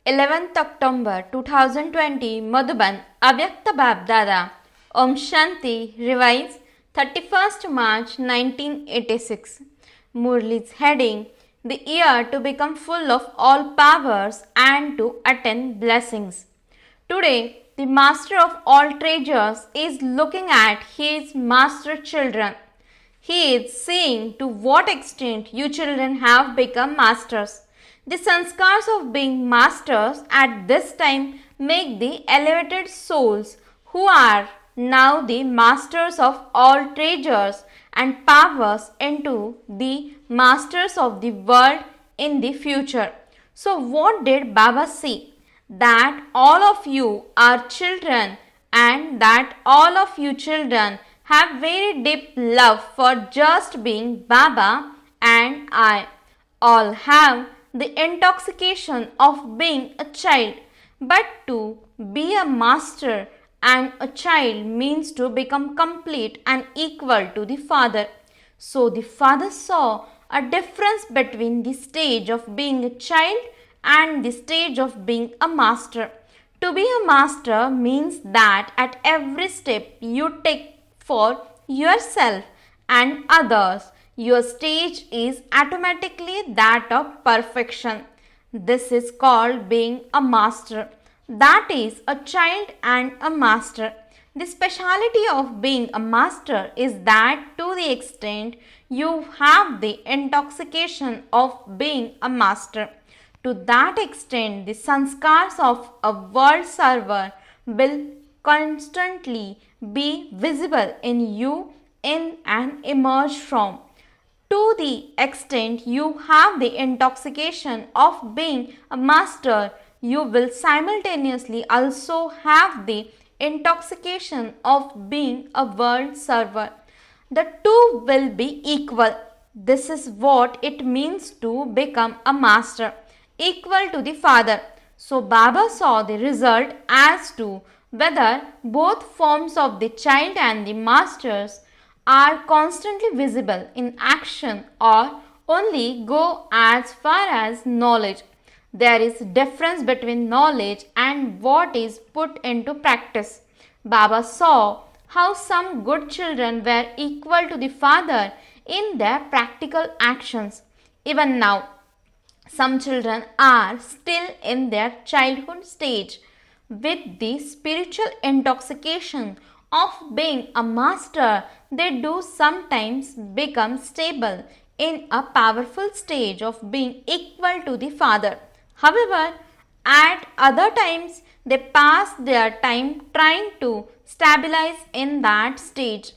11th October 2020 Madhuban Avyakta Babdada Om Shanti Revise 31st March 1986 Murli's heading The year to become full of all powers and to attain blessings. Today, the master of all treasures is looking at his master children. He is seeing to what extent you children have become masters. The sanskars of being masters at this time make the elevated souls who are now the masters of all treasures and powers into the masters of the world in the future. So what did Baba see? That all of you are children and that all of you children have very deep love for just being Baba and I. All have the intoxication of being a child, but to be a master and a child means to become complete and equal to the father. So the father saw a difference between the stage of being a child and the stage of being a master. To be a master means that at every step you take for yourself and others, your stage is automatically that of perfection. This is called being a master. That is a child and a master. The speciality of being a master is that to the extent you have the intoxication of being a master, to that extent the sanskars of a world server will constantly be visible in you in and emerge from. To the extent you have the intoxication of being a master, you will simultaneously also have the intoxication of being a world server. The two will be equal. This is what it means to become a master, equal to the father. So Baba saw the result as to whether both forms of the child and the masters are constantly visible in action or only go as far as knowledge. There is difference between knowledge and what is put into practice. Baba saw how some good children were equal to the father in their practical actions. Even now, some children are still in their childhood stage. With the spiritual intoxication of being a master, they do sometimes become stable in a powerful stage of being equal to the father. However, at other times, they pass their time trying to stabilize in that stage.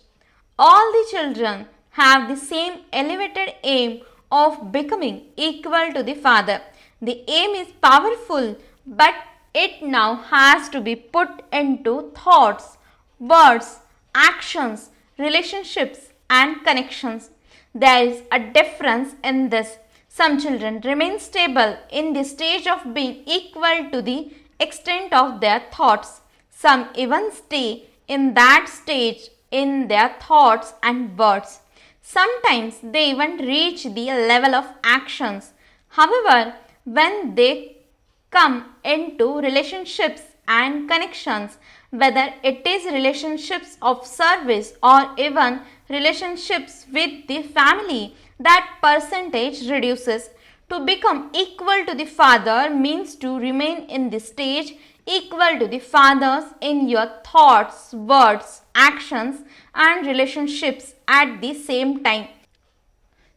All the children have the same elevated aim of becoming equal to the father. The aim is powerful, but it now has to be put into thoughts, words, actions, relationships, and connections. There is a difference in this. Some children remain stable in the stage of being equal to the extent of their thoughts. Some even stay in that stage in their thoughts and words. Sometimes they even reach the level of actions. However, when they come into relationships and connections, whether it is relationships of service or even relationships with the family, that percentage reduces. To become equal to the father means to remain in the stage equal to the fathers in your thoughts, words, actions, and relationships at the same time.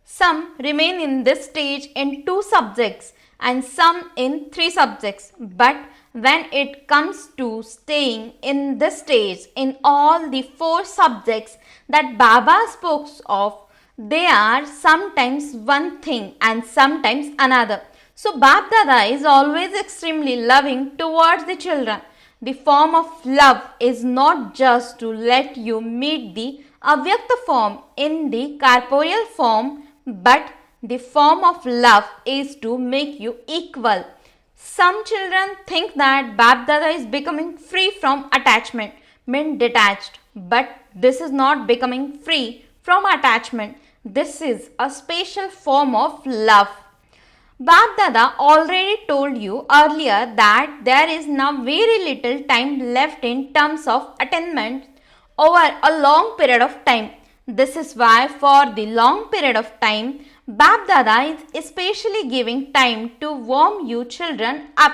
Some remain in this stage in 2 subjects and some in 3 subjects, but when it comes to staying in this stage in all the 4 subjects that Baba spoke of, they are sometimes one thing and sometimes another. So Bap Dada is always extremely loving towards the children. The form of love is not just to let you meet the Avyakta form in the corporeal form, but the form of love is to make you equal. Some children think that Bap Dada is becoming free from attachment, mean detached, but this is not becoming free from attachment. This is a special form of love. Bap Dada already told you earlier that there is now very little time left in terms of attainment over a long period of time. This is why for the long period of time, Bap Dada is especially giving time to warm you children up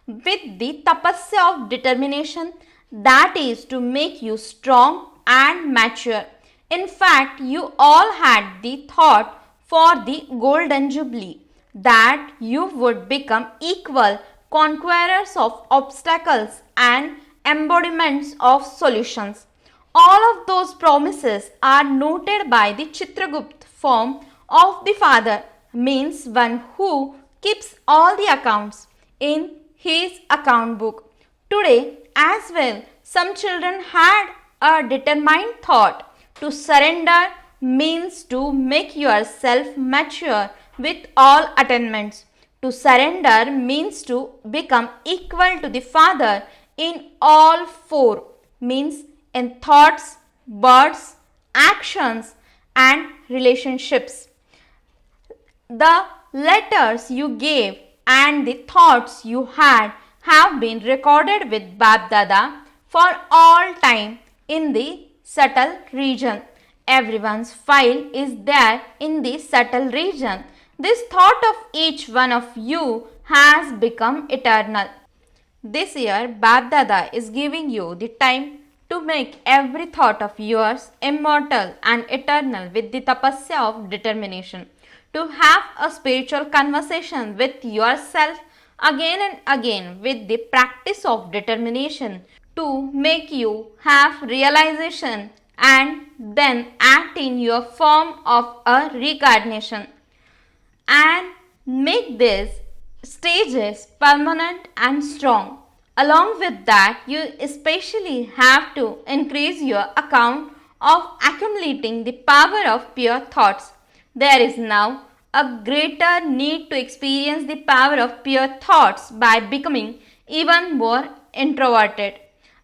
with the tapasya of determination, that is to make you strong and mature. In fact, you all had the thought for the golden jubilee that you would become equal conquerors of obstacles and embodiments of solutions. All of those promises are noted by the Chitragupt form of the father, means one who keeps all the accounts in his account book. Today as well, some children had a determined thought. To surrender means to make yourself mature with all attainments. To surrender means to become equal to the Father in all four, means in thoughts, words, actions, and relationships. The letters you gave and the thoughts you had have been recorded with Bap Dada for all time in the subtle region. Everyone's file is there in the subtle region. This thought of each one of you has become eternal. This year, Bap Dada is giving you the time to make every thought of yours immortal and eternal with the tapasya of determination. To have a spiritual conversation with yourself again and again with the practice of determination to make you have realization and then act in your form of a reincarnation and make these stages permanent and strong. Along with that, you especially have to increase your account of accumulating the power of pure thoughts. There is now a greater need to experience the power of pure thoughts by becoming even more introverted.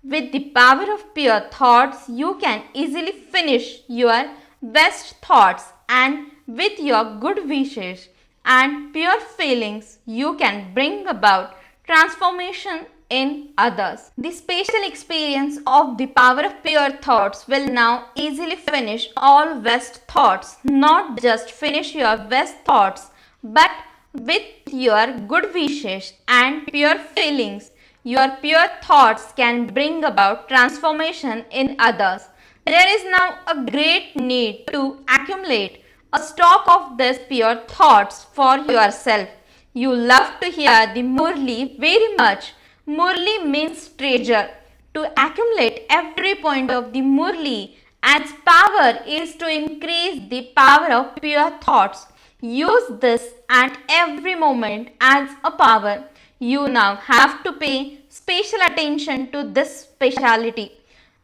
With the power of pure thoughts, you can easily finish your best thoughts, and with your good wishes and pure feelings, you can bring about transformation in others. The special experience of the power of pure thoughts will now easily finish all West thoughts. Not just finish your West thoughts, but with your good wishes and pure feelings, your pure thoughts can bring about transformation in others. There is now a great need to accumulate a stock of these pure thoughts for yourself. You love to hear the Murli very much. Murli means treasure. To accumulate every point of the Murli as power is to increase the power of pure thoughts. Use this at every moment as a power. You now have to pay special attention to this speciality.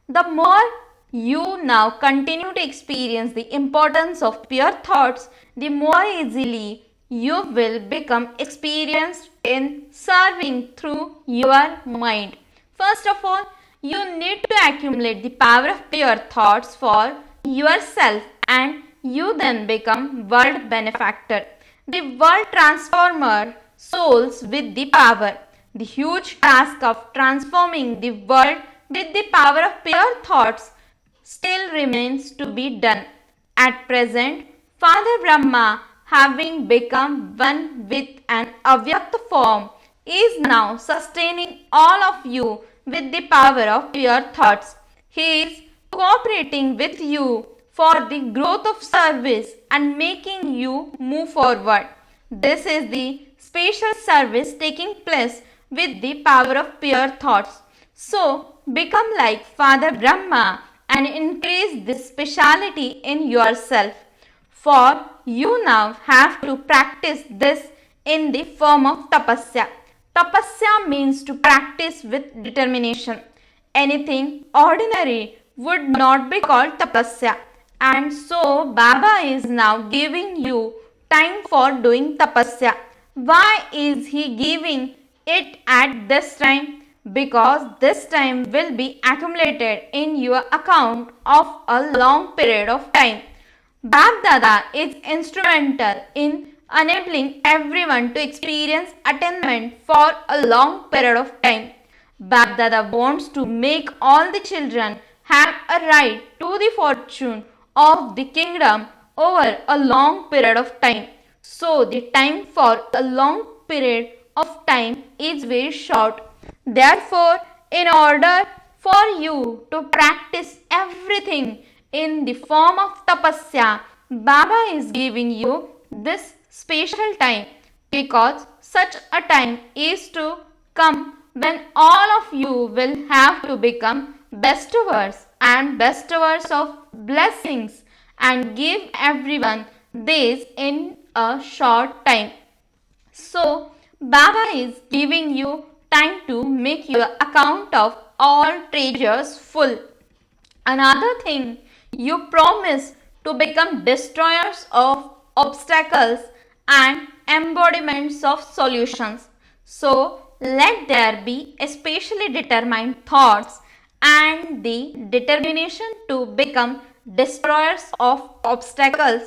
The more you now continue to experience the importance of pure thoughts, the more easily you will become experienced in serving through your mind. First of all, you need to accumulate the power of pure thoughts for yourself, and you then become world benefactor, the world transformer souls with the power. The huge task of transforming the world with the power of pure thoughts still remains to be done. At present, Father Brahma, having become one with an avyakta form, is now sustaining all of you with the power of pure thoughts. He is cooperating with you for the growth of service and making you move forward. This is the special service taking place with the power of pure thoughts. So, become like Father Brahma and increase this speciality in yourself. For you now have to practice this in the form of tapasya. Tapasya means to practice with determination. Anything ordinary would not be called tapasya. And so Baba is now giving you time for doing tapasya. Why is he giving it at this time? Because this time will be accumulated in your account of a long period of time. Bap Dada is instrumental in enabling everyone to experience attainment for a long period of time. Bapdada wants to make all the children have a right to the fortune of the kingdom over a long period of time. So the time for a long period of time is very short. Therefore, in order for you to practice everything in the form of tapasya, Baba is giving you this special time, because such a time is to come when all of you will have to become bestowers and bestowers of blessings and give everyone this in a short time. So, Baba is giving you time to make your account of all treasures full. Another thing, you promise to become destroyers of obstacles and embodiments of solutions. So, let there be especially determined thoughts and the determination to become destroyers of obstacles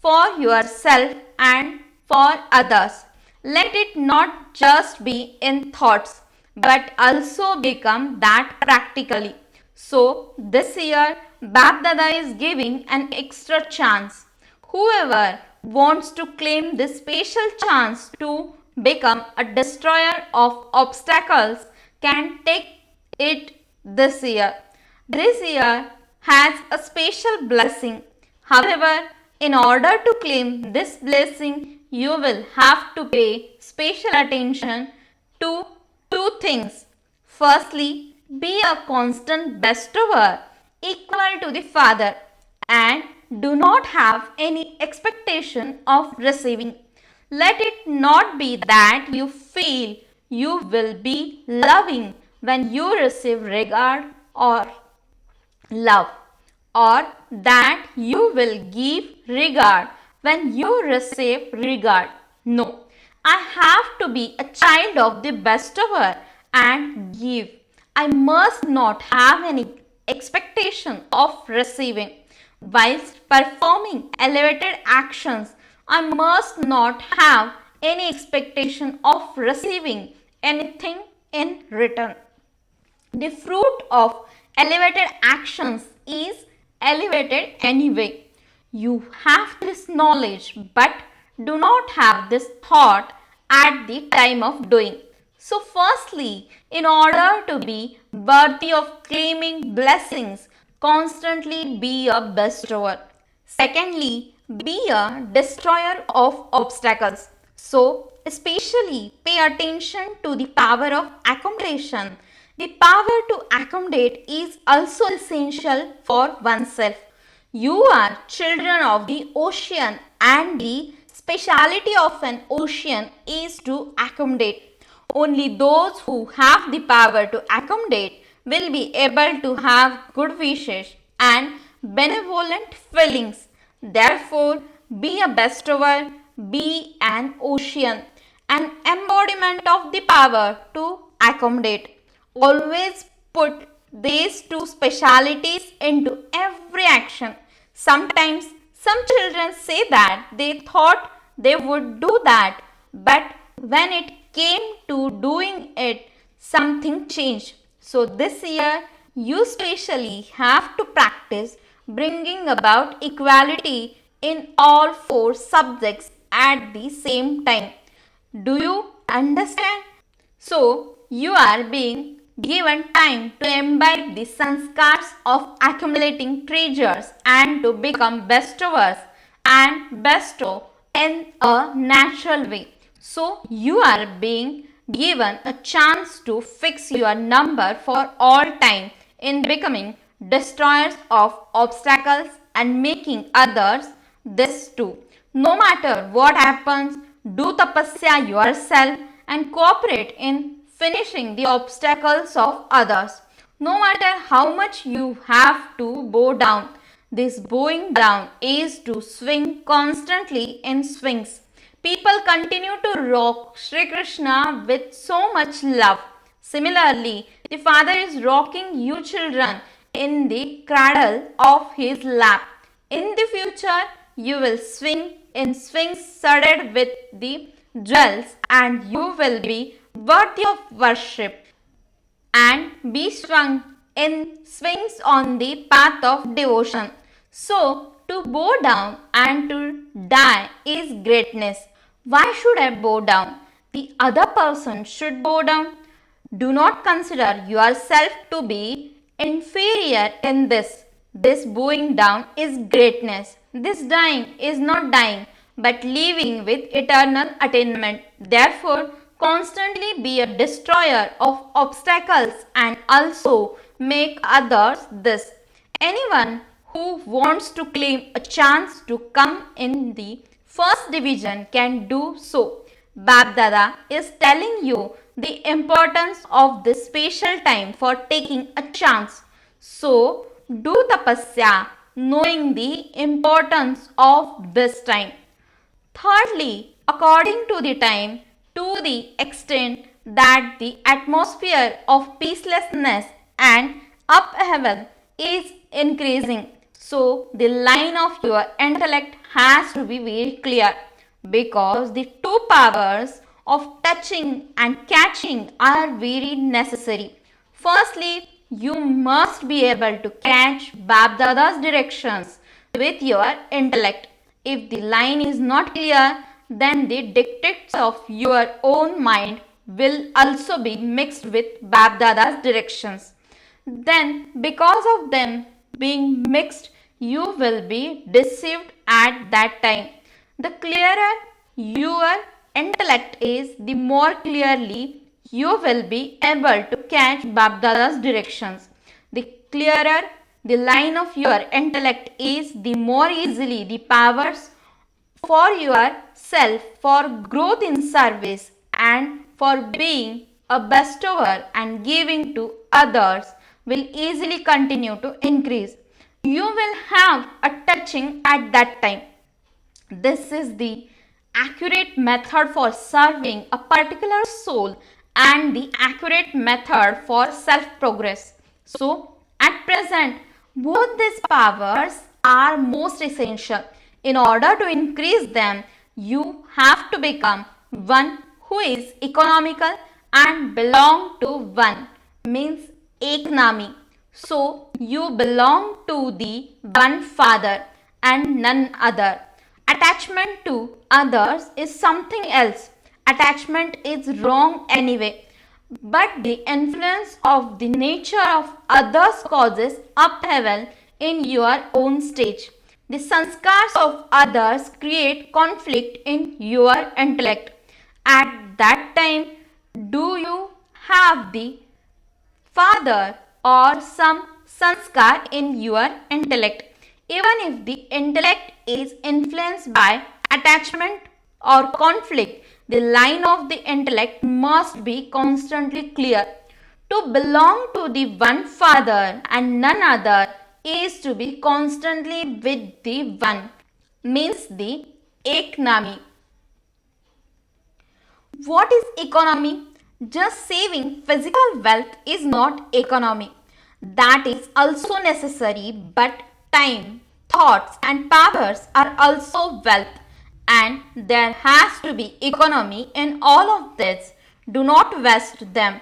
for yourself and for others. Let it not just be in thoughts, but also become that practically. So, this year, Bapdada is giving an extra chance. Whoever wants to claim this special chance to become a destroyer of obstacles can take it this year. This year has a special blessing. However, in order to claim this blessing, you will have to pay special attention to two things. Firstly, be a constant bestower equal to the Father, and do not have any expectation of receiving. Let it not be that you feel you will be loving when you receive regard or love, or that you will give regard when you receive regard. No, I have to be a child of the bestower and give. I must not have any expectation of receiving. Whilst performing elevated actions, I must not have any expectation of receiving anything in return. The fruit of elevated actions is elevated anyway. You have this knowledge but do not have this thought at the time of doing. So, firstly, in order to be worthy of claiming blessings, constantly be a bestower. Secondly, be a destroyer of obstacles. So, especially pay attention to the power of accommodation. The power to accommodate is also essential for oneself. You are children of the ocean, and the speciality of an ocean is to accommodate. Only those who have the power to accommodate will be able to have good wishes and benevolent feelings. Therefore, be a bestower, be an ocean, an embodiment of the power to accommodate. Always put these two specialities into every action. Sometimes some children say that they thought they would do that, but when it came to doing it, something changed. So this year, you specially have to practice bringing about equality in all four subjects at the same time. Do you understand? So, you are being given time to imbibe the sanskars of accumulating treasures and to become bestowers and bestow in a natural way. So, you are being given a chance to fix your number for all time in becoming destroyers of obstacles and making others this too. No matter what happens, do tapasya yourself and cooperate in finishing the obstacles of others. No matter how much you have to bow down, this bowing down is to swing constantly in swings. People continue to rock Sri Krishna with so much love. Similarly, the Father is rocking you children in the cradle of his lap. In the future, you will swing in swings studded with the jewels, and you will be worthy of worship and be swung in swings on the path of devotion. So, to bow down and to die is greatness. Why should I bow down? The other person should bow down. Do not consider yourself to be inferior in this. This bowing down is greatness. This dying is not dying, but living with eternal attainment. Therefore, constantly be a destroyer of obstacles and also make others this. Anyone who wants to claim a chance to come in the first division can do so. Babdada is telling you the importance of this special time for taking a chance. So, do tapasya knowing the importance of this time. Thirdly, according to the time, to the extent that the atmosphere of peacelessness and upheaval is increasing, so the line of your intellect has to be very clear, because the two powers of touching and catching are very necessary. Firstly, you must be able to catch Babdada's directions with your intellect. If the line is not clear, then the dictates of your own mind will also be mixed with Babdada's directions. Then, because of them being mixed, you will be deceived at that time. The clearer your intellect is, the more clearly you will be able to catch Babdada's directions. The clearer the line of your intellect is, the more easily the powers for yourself, for growth in service, and for being a bestower and giving to others will easily continue to increase. You will have a touching at that time. This is the accurate method for serving a particular soul and the accurate method for self progress. So, at present, both these powers are most essential. In order to increase them, you have to become one who is economical and belong to one, means eknami. So, you belong to the one Father and none other. Attachment to others is something else. Attachment is wrong anyway. But the influence of the nature of others causes upheaval in your own stage. The sanskars of others create conflict in your intellect. At that time, do you have the father or some sanskar in your intellect? Even if the intellect is influenced by attachment or conflict, the line of the intellect must be constantly clear. To belong to the one Father and none other is to be constantly with the one, means the eknami. What is economy? Just saving physical wealth is not economy. That is also necessary, but time, thoughts, and powers are also wealth, and there has to be economy in all of this. Do not waste them.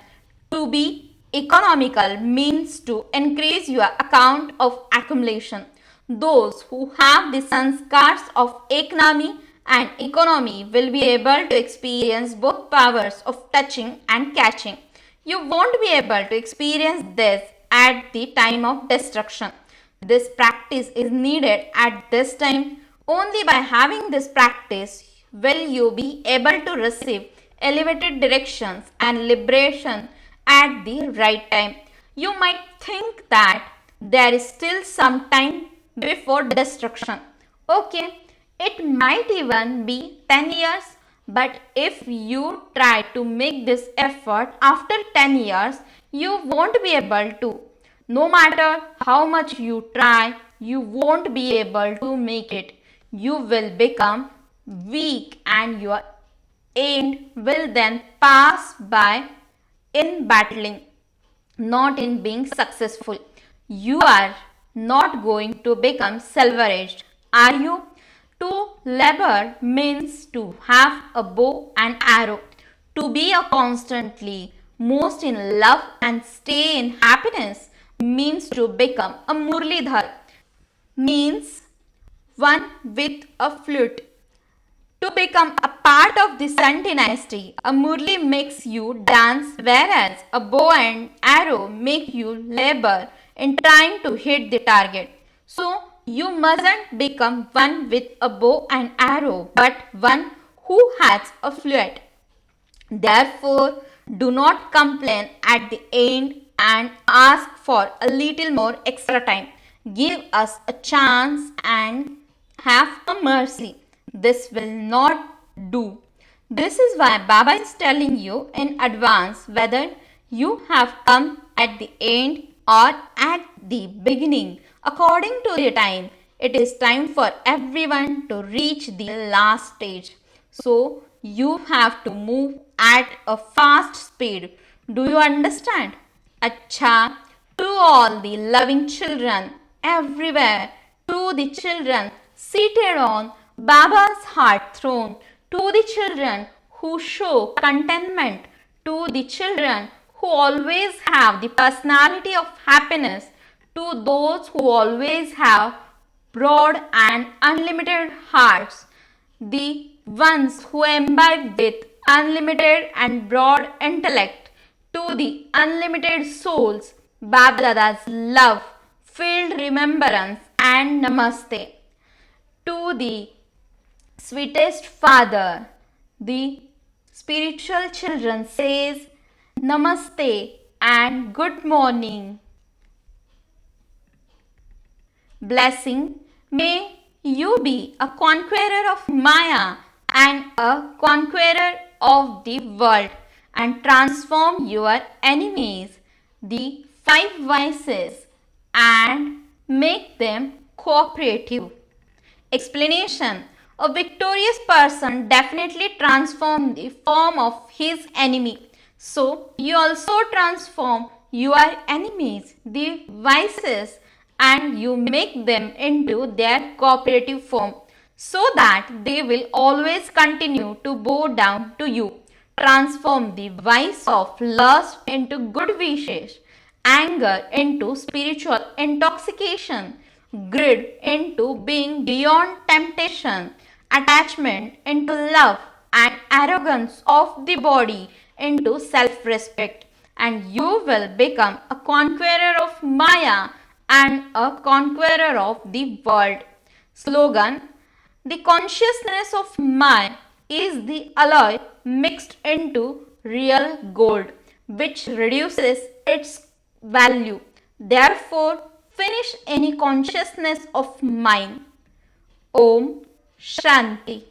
To be economical means to increase your account of accumulation. Those who have the sanskars of economy and economy will be able to experience both powers of touching and catching. You won't be able to experience this at the time of destruction. This practice is needed at this time. Only by having this practice will you be able to receive elevated directions and liberation at the right time. You might think that there is still some time before destruction. Okay, it might even be 10 years, but if you try to make this effort after 10 years, you won't be able to. No matter how much you try, you won't be able to make it. You will become weak and your end will then pass by in battling, not in being successful. You are not going to become silver edged, are you? To labor means to have a bow and arrow. To be a constantly most in love and stay in happiness means to become a Murlidhar, means one with a flute. To become a part of the Sun dynasty, a Murli makes you dance, whereas a bow and arrow make you labor in trying to hit the target. So, you mustn't become one with a bow and arrow, but one who has a flute. Therefore, do not complain at the end and ask for a little more extra time. Give us a chance and have a mercy. This will not do. This is why Baba is telling you in advance whether you have come at the end or at the beginning. According to the time, it is time for everyone to reach the last stage. So, you have to move at a fast speed. Do you understand? Acha, to all the loving children everywhere, to the children seated on Baba's heart throne, to the children who show contentment, to the children who always have the personality of happiness, to those who always have broad and unlimited hearts, the ones who imbibe with unlimited and broad intellect, to the unlimited souls, Babdada's love, filled remembrance and namaste. To the sweetest father, the spiritual children says namaste and good morning. Blessing, may you be a conqueror of Maya and a conqueror of the world and transform your enemies, the five vices, and make them cooperative. Explanation: a victorious person definitely transforms the form of his enemy. So, you also transform your enemies, the vices, and you make them into their cooperative form so that they will always continue to bow down to you. Transform the vice of lust into good wishes, anger into spiritual intoxication, greed into being beyond temptation, attachment into love, and arrogance of the body into self-respect, and you will become a conqueror of Maya and a conqueror of the world. Slogan: the consciousness of Maya is the alloy mixed into real gold, which reduces its value. Therefore, finish any consciousness of mine. Om Shanti.